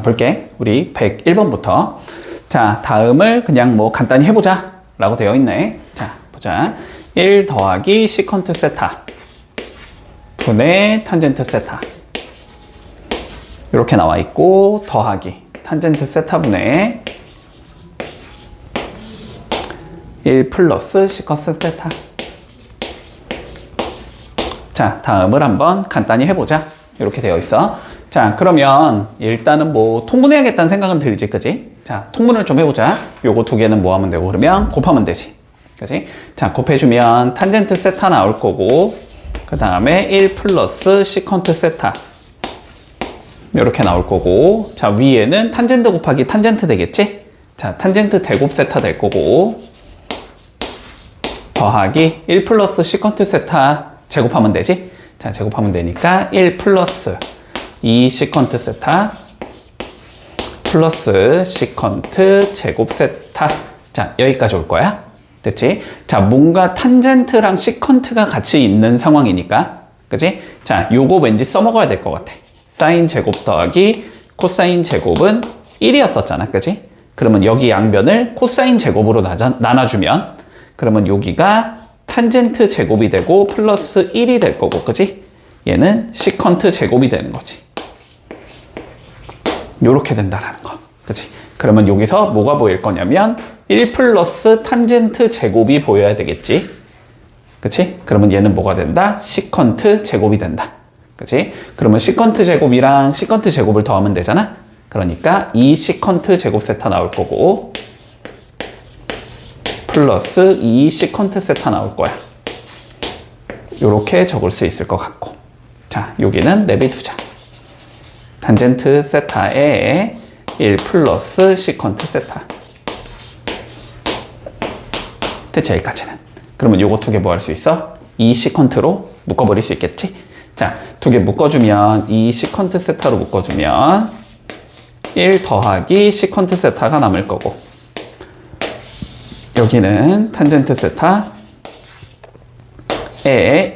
볼게. 우리 101번부터. 자, 다음을 그냥 뭐 간단히 해보자 라고 되어 있네. 자, 보자. 1 더하기 시컨트 세타 분의 탄젠트 세타 이렇게 나와 있고, 더하기 탄젠트 세타 분의 1 플러스 시컨트 세타. 자, 다음을 한번 간단히 해보자. 이렇게 되어 있어. 자, 그러면 일단은 뭐 통분해야겠다는 생각은 들지, 그지? 자, 통분을 좀 해보자. 요거 두 개는 뭐 하면 되고, 그러면 곱하면 되지, 그지? 자, 곱해주면 탄젠트 세타 나올 거고, 그 다음에 1 플러스 시컨트 세타 이렇게 나올 거고, 자, 위에는 탄젠트 곱하기 탄젠트 되겠지? 자, 탄젠트 제곱 세타 될 거고, 더하기 1 플러스 시컨트 세타 제곱하면 되지? 자, 제곱하면 되니까 1 플러스 2 시컨트 세타 플러스 시컨트 제곱 세타. 자, 여기까지 올 거야. 됐지? 자, 뭔가 탄젠트랑 시컨트가 같이 있는 상황이니까, 그지? 자, 요거 왠지 써먹어야 될 것 같아. 사인 제곱 더하기 코사인 제곱은 1이었었잖아, 그지? 그러면 여기 양변을 코사인 제곱으로 나눠주면, 그러면 여기가 탄젠트 제곱이 되고 플러스 1이 될 거고, 그지? 얘는 시컨트 제곱이 되는 거지. 요렇게 된다라는 거, 그치? 그러면 여기서 뭐가 보일 거냐면 1 플러스 탄젠트 제곱이 보여야 되겠지, 그치? 그러면 얘는 뭐가 된다? 시컨트 제곱이 된다, 그치? 그러면 시컨트 제곱이랑 시컨트 제곱을 더하면 되잖아? 그러니까 2 시컨트 제곱 세타 나올 거고 플러스 2 시컨트 세타 나올 거야. 요렇게 적을 수 있을 것 같고, 자, 여기는 내비두자. 탄젠트 세타에 1 플러스 시컨트 세타. 대체 여기까지는. 그러면 요거 두 개 뭐 할 수 있어? 2 시컨트로 묶어버릴 수 있겠지? 자, 두 개 묶어주면 2 시컨트 세타로 묶어주면 1 더하기 시컨트 세타가 남을 거고, 여기는 탄젠트 세타에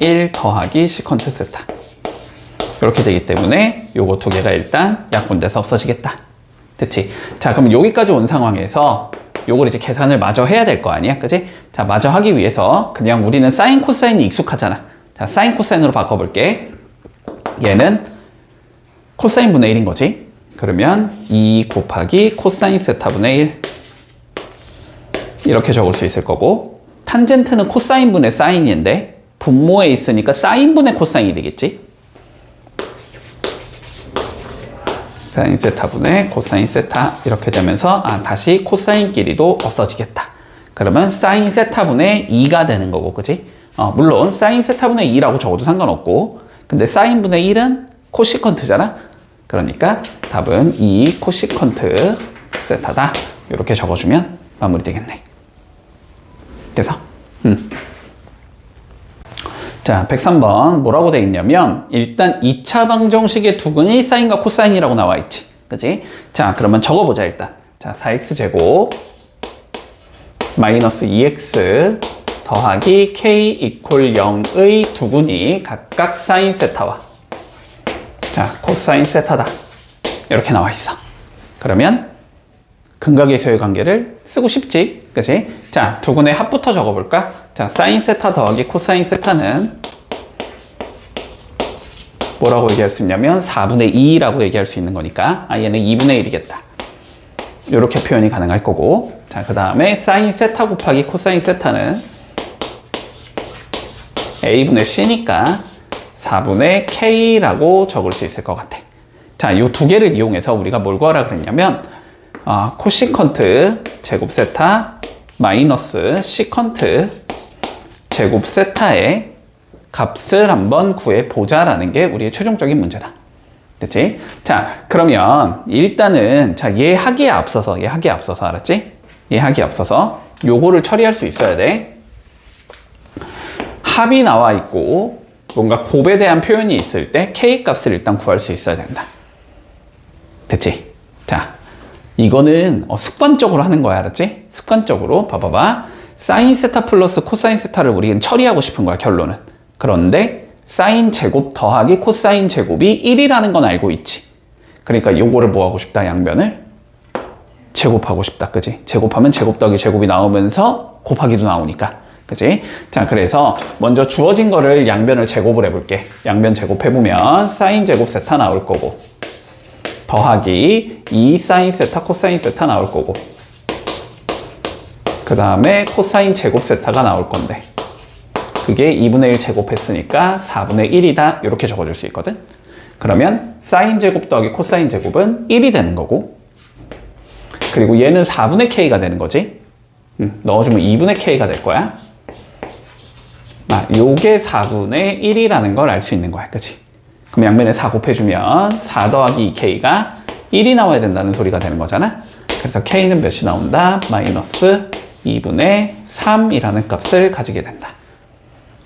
1 더하기 시컨트 세타 이렇게 되기 때문에 요거 두 개가 일단 약분돼서 없어지겠다. 됐지? 자, 그럼 여기까지 온 상황에서 요걸 이제 계산을 마저 해야 될 거 아니야, 그지? 자, 마저 하기 위해서 그냥 우리는 사인 코사인이 익숙하잖아. 자, 사인 코사인으로 바꿔볼게. 얘는 코사인 분의 1인 거지. 그러면 2 곱하기 코사인 세타 분의 1 이렇게 적을 수 있을 거고, 탄젠트는 코사인분의 사인인데 분모에 있으니까 사인분의 코사인이 되겠지. 사인 세타분의 코사인 세타 이렇게 되면서 다시 코사인끼리도 없어지겠다. 그러면 사인 세타분의 2가 되는 거고, 그지? 물론 사인 세타분의 2라고 적어도 상관없고, 근데 사인분의 1은 코시컨트잖아. 그러니까 답은 2 코시컨트 세타다. 이렇게 적어주면 마무리되겠네. 돼서 자, 103번 뭐라고 돼 있냐면, 일단 2차 방정식의 두근이 사인과 코사인이라고 나와 있지, 그치? 자, 그러면 적어보자. 일단 자, 4x제곱 마이너스 2x 더하기 k 이퀄 0의 두근이 각각 사인 세타와 자, 코사인 세타다 이렇게 나와 있어. 그러면 근각에서의 관계를 쓰고 싶지, 그치? 자, 두근의 합부터 적어볼까? 자, 사인 세타 더하기 코사인 세타는 뭐라고 얘기할 수 있냐면 4분의 2라고 얘기할 수 있는 거니까, 얘는 2분의 1이겠다. 이렇게 표현이 가능할 거고, 자, 그 다음에 사인 세타 곱하기 코사인 세타는 a분의 c니까 4분의 k라고 적을 수 있을 것 같아. 자, 이 두 개를 이용해서 우리가 뭘 구하라 그랬냐면, 코시컨트 제곱 세타 마이너스 시컨트 제곱 세타의 값을 한번 구해보자라는 게 우리의 최종적인 문제다. 됐지? 자, 그러면 일단은 얘 하기에 앞서서 알았지? 얘 하기에 앞서서 요거를 처리할 수 있어야 돼. 합이 나와 있고 뭔가 곱에 대한 표현이 있을 때 k 값을 일단 구할 수 있어야 된다. 됐지? 자, 이거는 습관적으로 하는 거야, 알았지? 습관적으로 봐봐봐. 사인 세타 플러스 코사인 세타를 우리는 처리하고 싶은 거야, 결론은. 그런데 사인 제곱 더하기 코사인 제곱이 1이라는 건 알고 있지. 그러니까 요거를 뭐 하고 싶다? 양변을 제곱하고 싶다. 그지? 제곱하면 제곱 더하기 제곱이 나오면서 곱하기도 나오니까. 그지? 자, 그래서 먼저 주어진 거를 양변을 제곱을 해볼게. 양변 제곱해보면 사인 제곱 세타 나올 거고, 더하기 2 사인 세타 코사인 세타 나올 거고, 그 다음에 코사인 제곱 세타가 나올 건데, 그게 2분의 1 제곱했으니까 4분의 1이다. 이렇게 적어줄 수 있거든. 그러면 사인 제곱 더하기 코사인 제곱은 1이 되는 거고, 그리고 얘는 4분의 k가 되는 거지. 넣어주면 2분의 k가 될 거야. 요게 4분의 1이라는 걸 알 수 있는 거야. 그치? 그럼 양면에 4 곱해주면 4 더하기 2k가 1이 나와야 된다는 소리가 되는 거잖아. 그래서 k는 몇이 나온다? 마이너스 2분의 3이라는 값을 가지게 된다.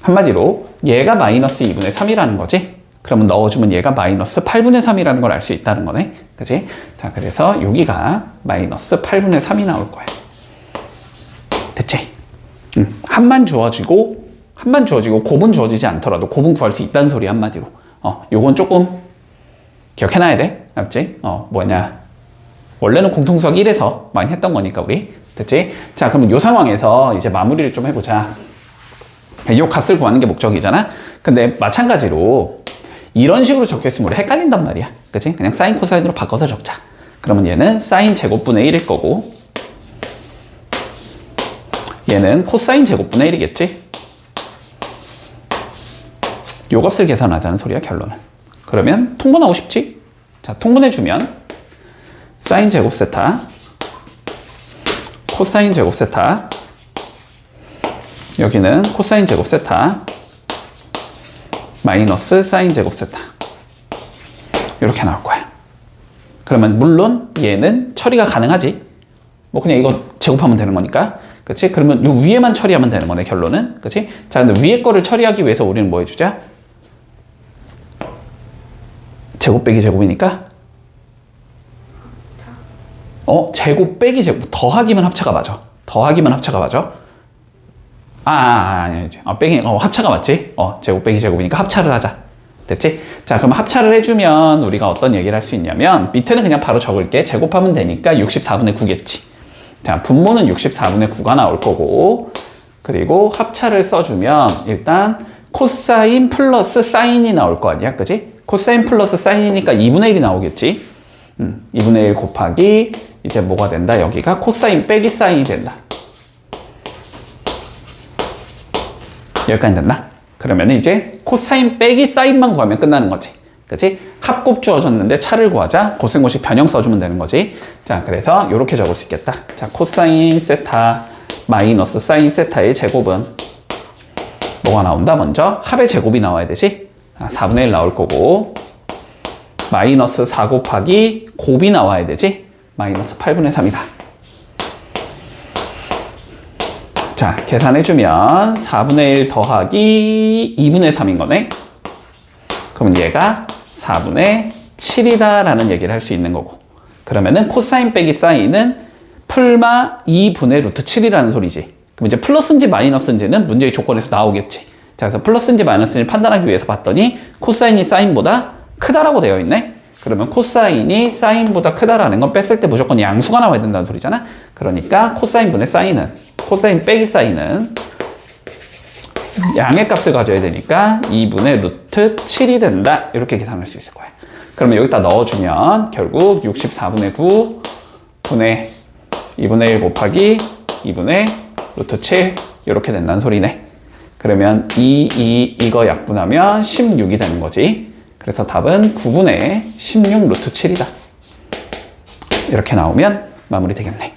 한마디로 얘가 마이너스 2분의 3이라는 거지. 그러면 넣어주면 얘가 마이너스 8분의 3이라는 걸 알 수 있다는 거네. 그치? 자, 그래서 여기가 마이너스 8분의 3이 나올 거야. 됐지? 한만 주어지고 곱은 주어지지 않더라도 곱은 구할 수 있다는 소리 한마디로. 요건 조금 기억해놔야 돼. 알았지? 원래는 공통수학 1에서 많이 했던 거니까 우리. 됐지? 자, 그러면 요 상황에서 이제 마무리를 좀 해보자. 요 값을 구하는 게 목적이잖아? 근데 마찬가지로 이런 식으로 적혀있으면 우리 헷갈린단 말이야. 그치? 그냥 사인 코사인으로 바꿔서 적자. 그러면 얘는 사인 제곱분의 1일 거고, 얘는 코사인 제곱분의 1이겠지? 요 값을 계산하자는 소리야, 결론은. 그러면 통분하고 싶지? 자, 통분해주면 사인 제곱 세타, 코사인 제곱 세타, 여기는 코사인 제곱 세타, 마이너스 사인 제곱 세타. 이렇게 나올 거야. 그러면 물론 얘는 처리가 가능하지. 뭐 그냥 이거 제곱하면 되는 거니까. 그치? 그러면 요 위에만 처리하면 되는 거네, 결론은. 그치? 자, 근데 위에 거를 처리하기 위해서 우리는 뭐 해주자? 제곱 빼기 제곱이니까? 제곱 빼기 제곱. 더하기면 합차가 맞아. 더하기면 합차가 맞아. 아니지. 합차가 맞지? 제곱 빼기 제곱이니까 합차를 하자. 됐지? 자, 그럼 합차를 해주면 우리가 어떤 얘기를 할 수 있냐면, 밑에는 그냥 바로 적을게. 제곱하면 되니까 64분의 9겠지. 자, 분모는 64분의 9가 나올 거고, 그리고 합차를 써주면 일단 코사인 플러스 사인이 나올 거 아니야? 그지? 코사인 플러스 사인이니까 2분의 1이 나오겠지? 2분의 1 곱하기 이제 뭐가 된다? 여기가 코사인 빼기 사인이 된다. 여기까지 됐나? 그러면 이제 코사인 빼기 사인만 구하면 끝나는 거지. 그치? 합곱 주어졌는데 차를 구하자. 고생고식 변형 써주면 되는 거지. 자, 그래서 이렇게 적을 수 있겠다. 자, 코사인 세타 마이너스 사인 세타의 제곱은 뭐가 나온다? 먼저 합의 제곱이 나와야 되지. 4분의 1 나올 거고, 마이너스 4 곱하기 곱이 나와야 되지. 마이너스 8분의 3이다. 자, 계산해주면 4분의 1 더하기 2분의 3인 거네. 그러면 얘가 4분의 7이다 라는 얘기를 할 수 있는 거고, 그러면은 코사인 빼기 사인은 풀마 2분의 루트 7이라는 소리지. 그럼 이제 플러스인지 마이너스인지는 문제의 조건에서 나오겠지. 자, 그래서 플러스인지 마이너스인지 판단하기 위해서 봤더니 코사인이 사인보다 크다라고 되어 있네. 그러면 코사인이 사인보다 크다라는 건 뺐을 때 무조건 양수가 나와야 된다는 소리잖아. 그러니까 코사인 분의 사인은, 코사인 빼기 사인은 양의 값을 가져야 되니까 2분의 루트 7이 된다. 이렇게 계산할 수 있을 거야. 그러면 여기다 넣어주면 결국 64분의 9 분의 2분의 1 곱하기 2분의 루트 7 이렇게 된다는 소리네. 그러면 이거 약분하면 16이 되는 거지. 그래서 답은 9분의 16 루트 7이다. 이렇게 나오면 마무리 되겠네.